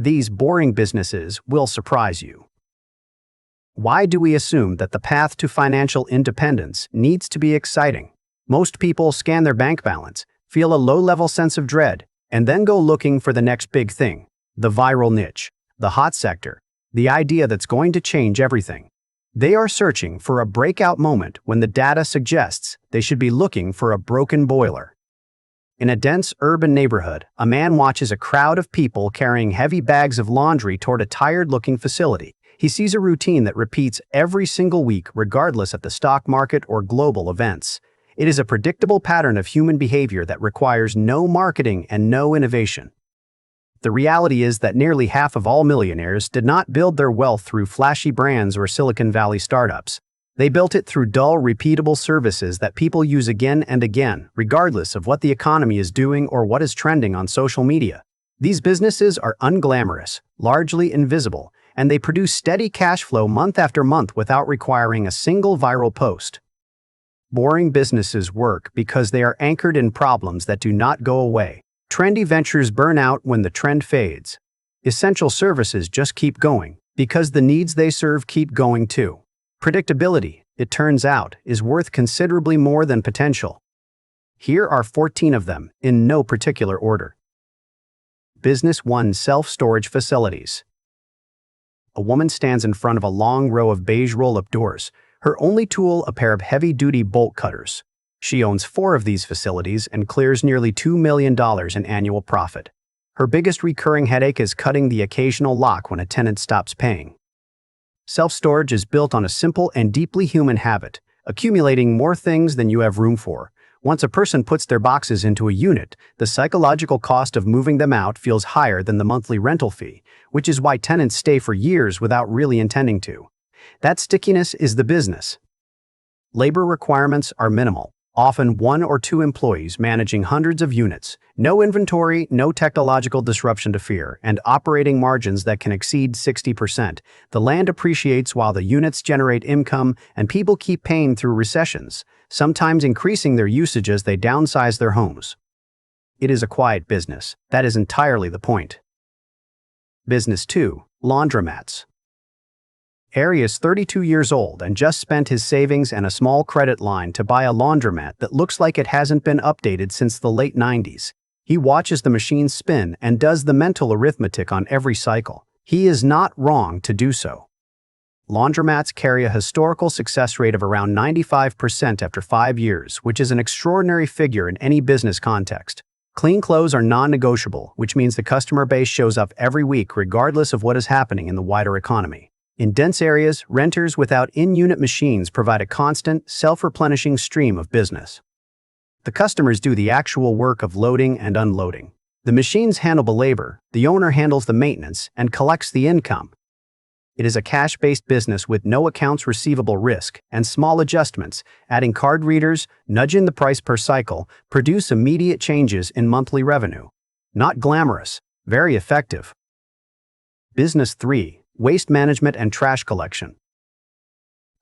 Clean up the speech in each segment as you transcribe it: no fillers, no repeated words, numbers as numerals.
These boring businesses will surprise you. Why do we assume that the path to financial independence needs to be exciting? Most people scan their bank balance, feel a low-level sense of dread, and then go looking for the next big thing, the viral niche, the hot sector, the idea that's going to change everything. They are searching for a breakout moment when the data suggests they should be looking for a broken boiler. In a dense urban neighborhood, a man watches a crowd of people carrying heavy bags of laundry toward a tired-looking facility. He sees a routine that repeats every single week regardless of the stock market or global events. It is a predictable pattern of human behavior that requires no marketing and no innovation. The reality is that nearly half of all millionaires did not build their wealth through flashy brands or Silicon Valley startups. They built it through dull, repeatable services that people use again and again, regardless of what the economy is doing or what is trending on social media. These businesses are unglamorous, largely invisible, and they produce steady cash flow month after month without requiring a single viral post. Boring businesses work because they are anchored in problems that do not go away. Trendy ventures burn out when the trend fades. Essential services just keep going because the needs they serve keep going too. Predictability, it turns out, is worth considerably more than potential. Here are 14 of them, in no particular order. Business 1: Self-storage facilities. A woman stands in front of a long row of beige roll-up doors, her only tool a pair of heavy-duty bolt cutters. She owns 4 of these facilities and clears nearly $2 million in annual profit. Her biggest recurring headache is cutting the occasional lock when a tenant stops paying. Self-storage is built on a simple and deeply human habit, accumulating more things than you have room for. Once a person puts their boxes into a unit, the psychological cost of moving them out feels higher than the monthly rental fee, which is why tenants stay for years without really intending to. That stickiness is the business. Labor requirements are minimal, often 1 or 2 employees managing hundreds of units, no inventory, no technological disruption to fear, and operating margins that can exceed 60%. The land appreciates while the units generate income, and people keep paying through recessions, sometimes increasing their usage as they downsize their homes. It is a quiet business. That is entirely the point. Business 2: Laundromats. Harry is 32 years old and just spent his savings and a small credit line to buy a laundromat that looks like it hasn't been updated since the late 90s. He watches the machines spin and does the mental arithmetic on every cycle. He is not wrong to do so. Laundromats carry a historical success rate of around 95% after 5 years, which is an extraordinary figure in any business context. Clean clothes are non-negotiable, which means the customer base shows up every week regardless of what is happening in the wider economy. In dense areas, renters without in-unit machines provide a constant, self-replenishing stream of business. The customers do the actual work of loading and unloading. The machines handle the labor, the owner handles the maintenance, and collects the income. It is a cash-based business with no accounts receivable risk, and small adjustments, adding card readers, nudging the price per cycle, produce immediate changes in monthly revenue. Not glamorous, very effective. Business 3: Waste management and trash collection.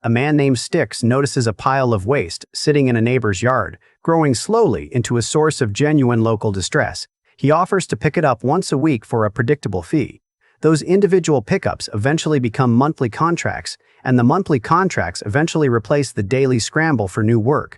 A man named Styx notices a pile of waste sitting in a neighbor's yard, growing slowly into a source of genuine local distress. He offers to pick it up once a week for a predictable fee. Those individual pickups eventually become monthly contracts, and the monthly contracts eventually replace the daily scramble for new work.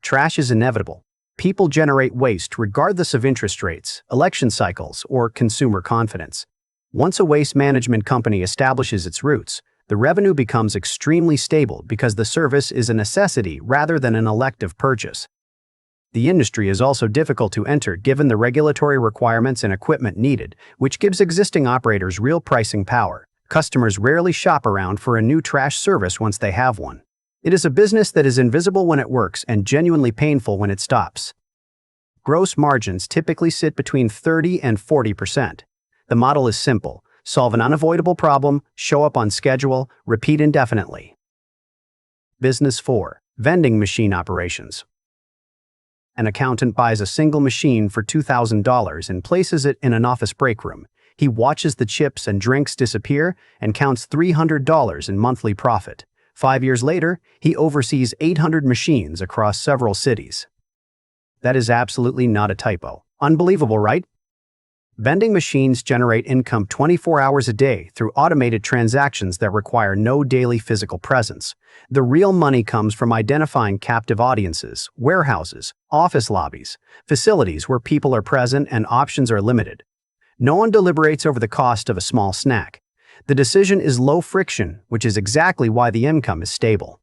Trash is inevitable. People generate waste regardless of interest rates, election cycles, or consumer confidence. Once a waste management company establishes its roots, the revenue becomes extremely stable because the service is a necessity rather than an elective purchase. The industry is also difficult to enter given the regulatory requirements and equipment needed, which gives existing operators real pricing power. Customers rarely shop around for a new trash service once they have one. It is a business that is invisible when it works and genuinely painful when it stops. Gross margins typically sit between 30 and 40%. The model is simple: solve an unavoidable problem, show up on schedule, repeat indefinitely. Business 4: Vending machine operations. An accountant buys a single machine for $2,000 and places it in an office break room. He watches the chips and drinks disappear and counts $300 in monthly profit. 5 years later, he oversees 800 machines across several cities. That is absolutely not a typo. Unbelievable, right? Vending machines generate income 24 hours a day through automated transactions that require no daily physical presence. The real money comes from identifying captive audiences, warehouses, office lobbies, facilities where people are present and options are limited. No one deliberates over the cost of a small snack. The decision is low friction, which is exactly why the income is stable.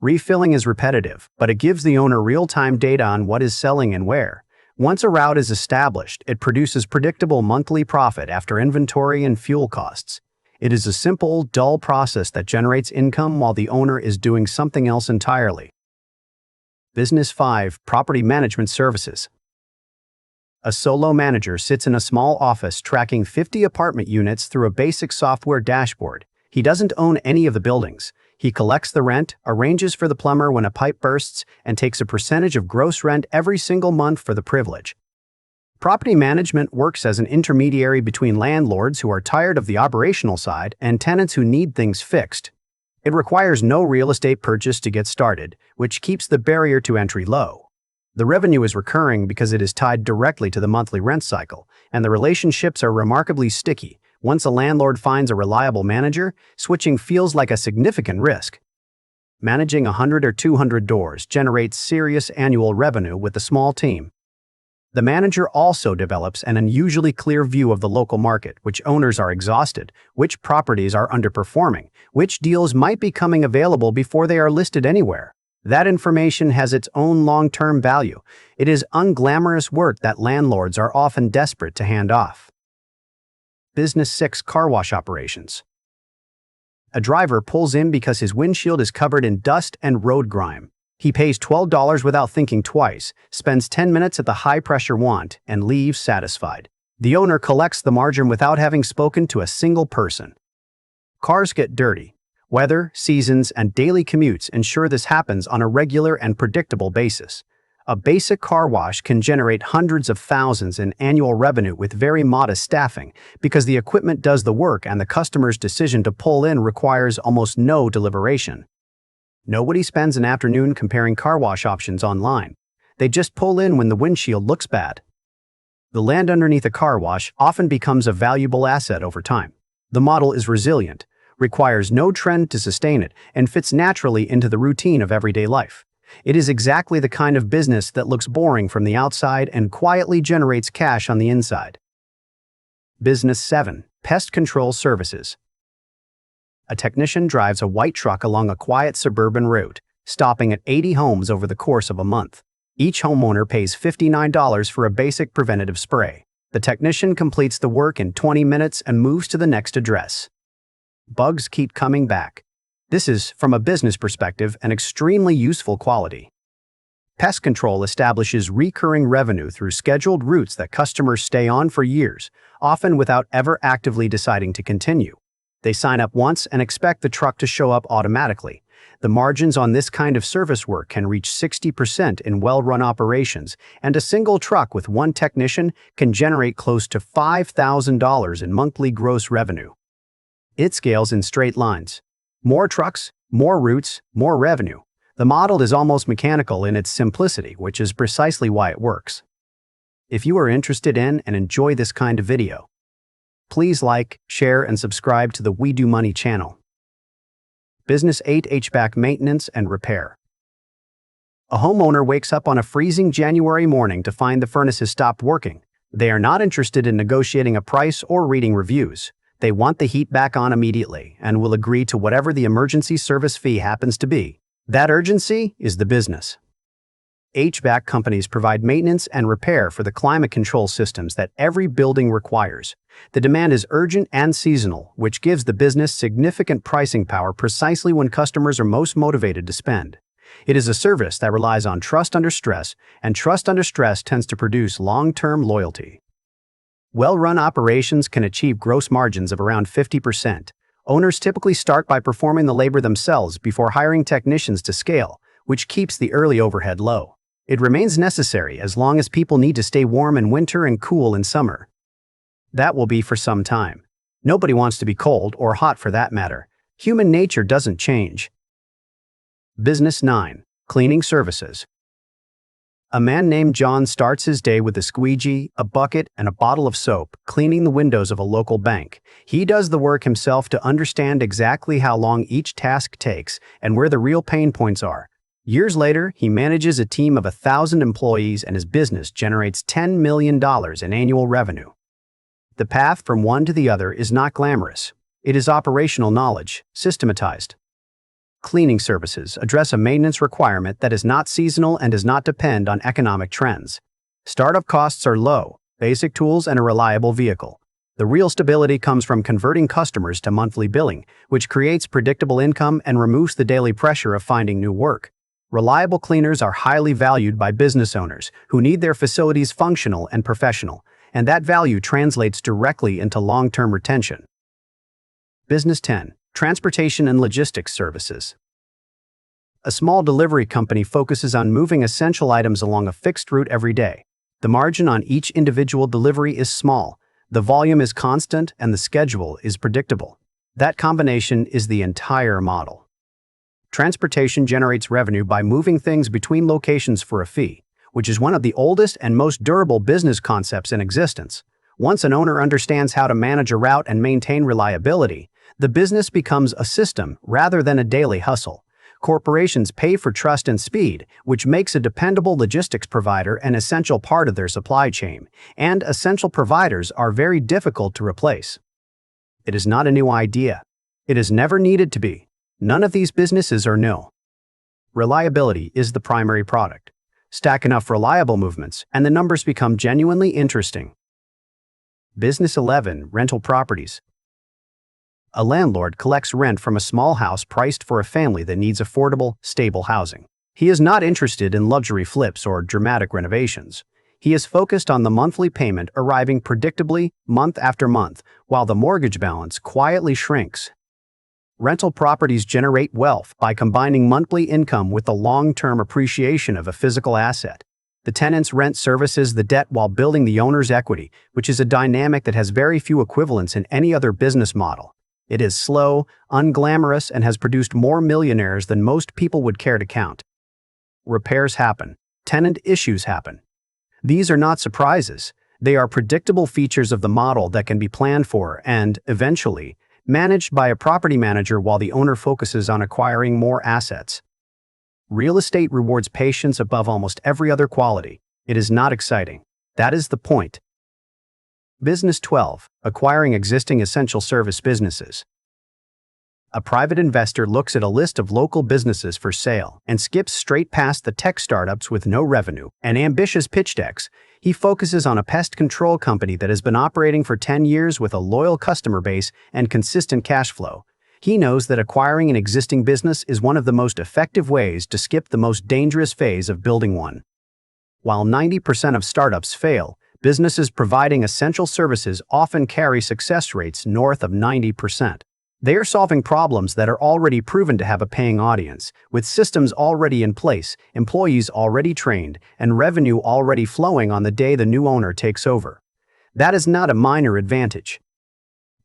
Refilling is repetitive, but it gives the owner real-time data on what is selling and where. Once a route is established, it produces predictable monthly profit after inventory and fuel costs. It is a simple, dull process that generates income while the owner is doing something else entirely. Business 5. Property Management Services. A solo manager sits in a small office tracking 50 apartment units through a basic software dashboard. He doesn't own any of the buildings. He collects the rent, arranges for the plumber when a pipe bursts, and takes a percentage of gross rent every single month for the privilege. Property management works as an intermediary between landlords who are tired of the operational side and tenants who need things fixed. It requires no real estate purchase to get started, which keeps the barrier to entry low. The revenue is recurring because it is tied directly to the monthly rent cycle, and the relationships are remarkably sticky. Once a landlord finds a reliable manager, switching feels like a significant risk. Managing 100 or 200 doors generates serious annual revenue with a small team. The manager also develops an unusually clear view of the local market, which owners are exhausted, which properties are underperforming, which deals might be coming available before they are listed anywhere. That information has its own long-term value. It is unglamorous work that landlords are often desperate to hand off. Business 6. Car wash operations. A driver pulls in because his windshield is covered in dust and road grime. He pays $12 without thinking twice, spends 10 minutes at the high-pressure wand, and leaves satisfied. The owner collects the margin without having spoken to a single person. Cars get dirty. Weather, seasons, and daily commutes ensure this happens on a regular and predictable basis. A basic car wash can generate hundreds of thousands in annual revenue with very modest staffing because the equipment does the work and the customer's decision to pull in requires almost no deliberation. Nobody spends an afternoon comparing car wash options online. They just pull in when the windshield looks bad. The land underneath a car wash often becomes a valuable asset over time. The model is resilient, requires no trend to sustain it, and fits naturally into the routine of everyday life. It is exactly the kind of business that looks boring from the outside and quietly generates cash on the inside. Business 7. Pest Control Services. A technician drives a white truck along a quiet suburban route, stopping at 80 homes over the course of a month. Each homeowner pays $59 for a basic preventative spray. The technician completes the work in 20 minutes and moves to the next address. Bugs keep coming back. This is, from a business perspective, an extremely useful quality. Pest control establishes recurring revenue through scheduled routes that customers stay on for years, often without ever actively deciding to continue. They sign up once and expect the truck to show up automatically. The margins on this kind of service work can reach 60% in well-run operations, and a single truck with one technician can generate close to $5,000 in monthly gross revenue. It scales in straight lines. More trucks, more routes, more revenue. The model is almost mechanical in its simplicity, which is precisely why it works. If you are interested in and enjoy this kind of video, please like, share, and subscribe to the We Do Money channel. Business 8. HVAC Maintenance and Repair. A homeowner wakes up on a freezing January morning to find the furnace has stopped working. They are not interested in negotiating a price or reading reviews. They want the heat back on immediately and will agree to whatever the emergency service fee happens to be. That urgency is the business. HVAC companies provide maintenance and repair for the climate control systems that every building requires. The demand is urgent and seasonal, which gives the business significant pricing power precisely when customers are most motivated to spend. It is a service that relies on trust under stress, and trust under stress tends to produce long-term loyalty. Well-run operations can achieve gross margins of around 50%. Owners typically start by performing the labor themselves before hiring technicians to scale, which keeps the early overhead low. It remains necessary as long as people need to stay warm in winter and cool in summer. That will be for some time. Nobody wants to be cold or hot for that matter. Human nature doesn't change. Business 9. Cleaning Services. A man named John starts his day with a squeegee, a bucket, and a bottle of soap, cleaning the windows of a local bank. He does the work himself to understand exactly how long each task takes and where the real pain points are. Years later, he manages a team of 1,000 employees and his business generates $10 million in annual revenue. The path from one to the other is not glamorous. It is operational knowledge, systematized. Cleaning services address a maintenance requirement that is not seasonal and does not depend on economic trends. Startup costs are low, basic tools, and a reliable vehicle. The real stability comes from converting customers to monthly billing, which creates predictable income and removes the daily pressure of finding new work. Reliable cleaners are highly valued by business owners who need their facilities functional and professional, and that value translates directly into long-term retention. Business 10. Transportation and logistics services. A small delivery company focuses on moving essential items along a fixed route every day. The margin on each individual delivery is small, the volume is constant, and the schedule is predictable. That combination is the entire model. Transportation generates revenue by moving things between locations for a fee, which is one of the oldest and most durable business concepts in existence. Once an owner understands how to manage a route and maintain reliability, the business becomes a system rather than a daily hustle. Corporations pay for trust and speed, which makes a dependable logistics provider an essential part of their supply chain, and essential providers are very difficult to replace. It is not a new idea. It has never needed to be. None of these businesses are new. Reliability is the primary product. Stack enough reliable movements, and the numbers become genuinely interesting. Business 11. Rental properties. A landlord collects rent from a small house priced for a family that needs affordable, stable housing. He is not interested in luxury flips or dramatic renovations. He is focused on the monthly payment arriving predictably month after month, while the mortgage balance quietly shrinks. Rental properties generate wealth by combining monthly income with the long-term appreciation of a physical asset. The tenant's rent services the debt while building the owner's equity, which is a dynamic that has very few equivalents in any other business model. It is slow, unglamorous, and has produced more millionaires than most people would care to count. Repairs happen. Tenant issues happen. These are not surprises. They are predictable features of the model that can be planned for and, eventually, managed by a property manager while the owner focuses on acquiring more assets. Real estate rewards patience above almost every other quality. It is not exciting. That is the point. Business 12. Acquiring existing essential service businesses. A private investor looks at a list of local businesses for sale and skips straight past the tech startups with no revenue and ambitious pitch decks. He focuses on a pest control company that has been operating for 10 years with a loyal customer base and consistent cash flow. He knows that acquiring an existing business is one of the most effective ways to skip the most dangerous phase of building one. While 90% of startups fail, businesses providing essential services often carry success rates north of 90%. They are solving problems that are already proven to have a paying audience, with systems already in place, employees already trained, and revenue already flowing on the day the new owner takes over. That is not a minor advantage.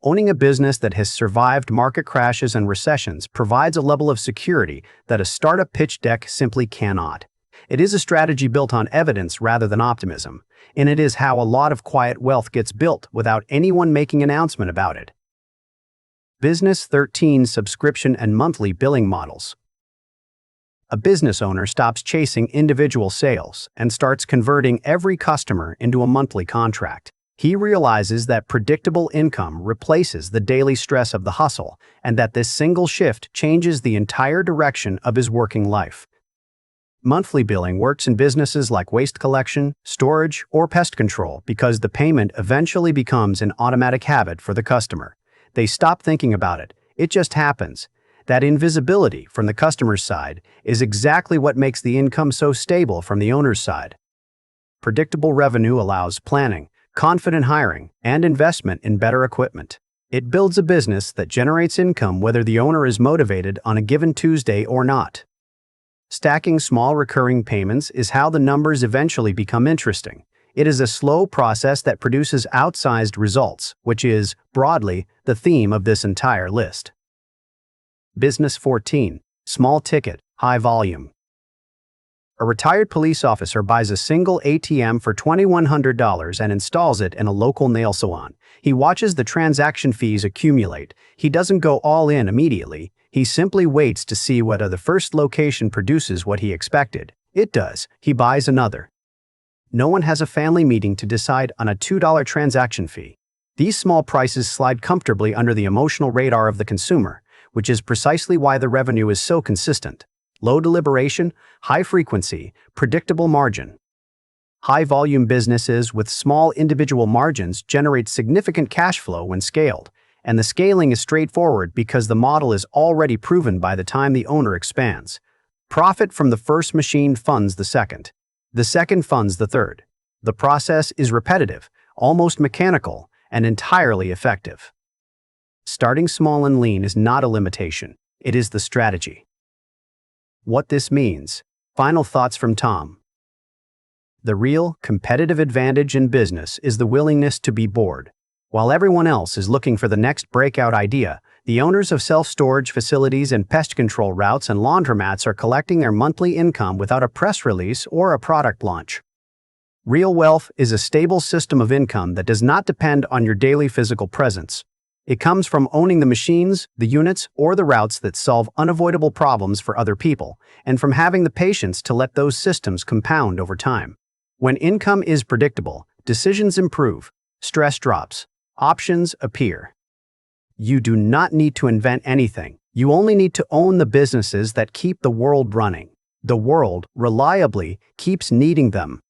Owning a business that has survived market crashes and recessions provides a level of security that a startup pitch deck simply cannot. It is a strategy built on evidence rather than optimism, and it is how a lot of quiet wealth gets built without anyone making an announcement about it. Business 13. Subscription and monthly billing models. A business owner stops chasing individual sales and starts converting every customer into a monthly contract. He realizes that predictable income replaces the daily stress of the hustle and that this single shift changes the entire direction of his working life. Monthly billing works in businesses like waste collection, storage, or pest control because the payment eventually becomes an automatic habit for the customer. They stop thinking about it. It just happens. That invisibility from the customer's side is exactly what makes the income so stable from the owner's side. Predictable revenue allows planning, confident hiring, and investment in better equipment. It builds a business that generates income whether the owner is motivated on a given Tuesday or not. Stacking small recurring payments is how the numbers eventually become interesting. It is a slow process that produces outsized results, which is, broadly, the theme of this entire list. Business 14. Small ticket, high volume. A retired police officer buys a single ATM for $2,100 and installs it in a local nail salon. He watches the transaction fees accumulate. He doesn't go all in immediately. He simply waits to see whether the first location produces what he expected. It does. He buys another. No one has a family meeting to decide on a $2 transaction fee. These small prices slide comfortably under the emotional radar of the consumer, which is precisely why the revenue is so consistent. Low deliberation, high frequency, predictable margin. High-volume businesses with small individual margins generate significant cash flow when scaled, and the scaling is straightforward because the model is already proven by the time the owner expands. Profit from the first machine funds the second. The second funds the third. The process is repetitive, almost mechanical, and entirely effective. Starting small and lean is not a limitation. It is the strategy. What this means. Final thoughts from Tom. The real competitive advantage in business is the willingness to be bored. While everyone else is looking for the next breakout idea, the owners of self-storage facilities and pest control routes and laundromats are collecting their monthly income without a press release or a product launch. Real wealth is a stable system of income that does not depend on your daily physical presence. It comes from owning the machines, the units, or the routes that solve unavoidable problems for other people, and from having the patience to let those systems compound over time. When income is predictable, decisions improve, stress drops, options appear. You do not need to invent anything. You only need to own the businesses that keep the world running. The world, reliably, keeps needing them.